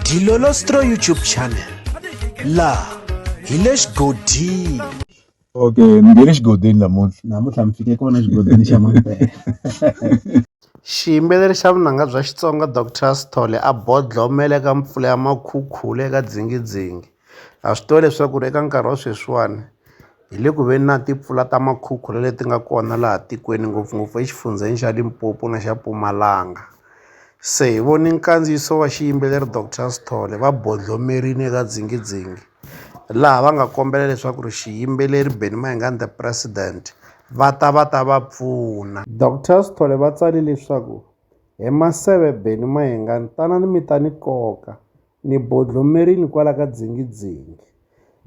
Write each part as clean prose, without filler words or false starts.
Dilolostro YouTube channel la hi le xigodini. Okay, ni nge le xigodini Namuntlha mi fike kona xigodini xa Mampela. Xiyimbeleri xa vunanga bya Xitsonga Dr Sithole a bodlomela eka mpfula ya Makhukhula eka Dzingidzingi. A swi tiva leswaku eka nkarhi wa sweswiwani hi le ku veni na timpfula ta Makhukhula leti nga kona laha tikweni ngopfungopfu exifundzheni xa Limpopo na xa Mpumalanga. Se hi voni nkandziyiso wa xiyimbeleri Dr Sithole va bodlomerile eka Dzingidzingi, laha va nga kombela leswaku ri xiyimbeleri Benny Mayengani the President va ta va pfuna. Dr Sithole va tsale leswaku hi maseve Benny Mayengani tanani mi ta ni koka, ni bodlomerile kwala ka Dzingidzingi.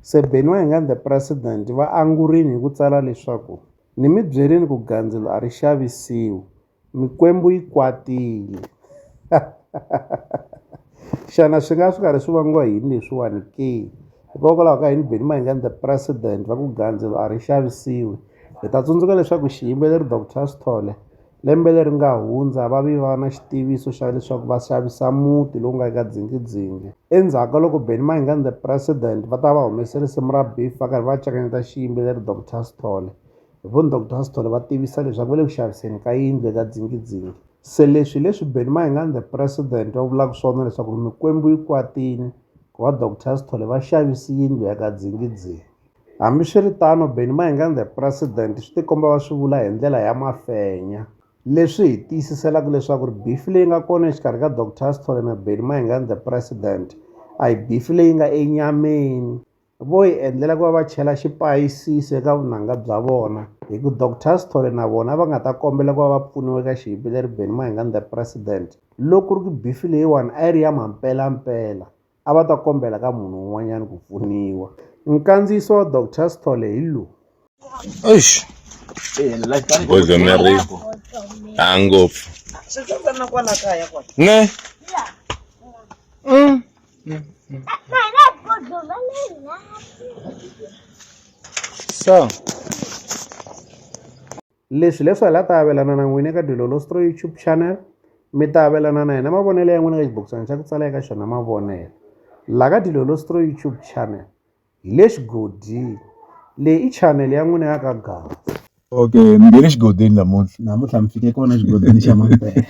Se Benny Mayengani the President va angurile hi ku tsala leswaku ni mi byerini ku gandzelo a ri xavisiwi, mikwembu yi kwatile. Xana swi nga swi karhi swi vangiwa yini leswiwani ke? Hikokwalaho ka yini Benny Mayengani the President va ku gandzelo a ri xavisiwi? Hi ta tsundzuka leswaku xiyimbeleri Dr Sithole lembe leri nga hundza va va na xitiviso xa leswaku va xavisa muti lowu nga eka Dzingidzingi. Endzhaku ka loko Benny Mayengani the President va ta va humese risimu ra Beef va karhi va cakanyeta xiyimbeleri Dr Sithole. Hi voni Dr Sithole va tivisa leswaku va le ku xaviseni ka yindlu eka Dzingidzingi. Se leswi Benny Mayengani the President va vulaka swona leswaku mikwembu yi kwatile ku va Dr Sithole va xavisi yindlu ya ka Dzingidzingi. Hambiswiritano Benny Mayengani the President swi tikomba va swi vula hi ndlela ya mafenya, leswi hi tiyisiselaka leswaku ri beef leyi nga kona exikarhi ka Dr Sithole na Benny Mayengani the President a hi beef leyi nga enyameni. Vo hi endlela ku va va chela xipayisisi eka vunanga bya vona, hi ku Dr Sithole na vona va nga ta kombela ku va va pfuniwa eka xiyimbeleri Benny Mayengani the President. Loko ku ri ku beef leyiwani a yi ri ya mampelampela a va ta kombela ka munhu un'wanyana ku pfuniwa. Nkandziyiso wa Dr Sithole hi lowu. bodlomerile ngopfu ne so Leswi hi la ta avelana na n'wina eka Dilolostro YouTube channel. Mi ta avelana na hina mavonelo ya n'wina ka xibokisana xa ku tsala eka xona mavonelo. La ka Dilolostro YouTube channel hi le xigodini, leyi i channel ya n'wina ya ka Gaza. okay, ni nge le xigodini Namuntlha mi fike kona xigodini xa Mampela.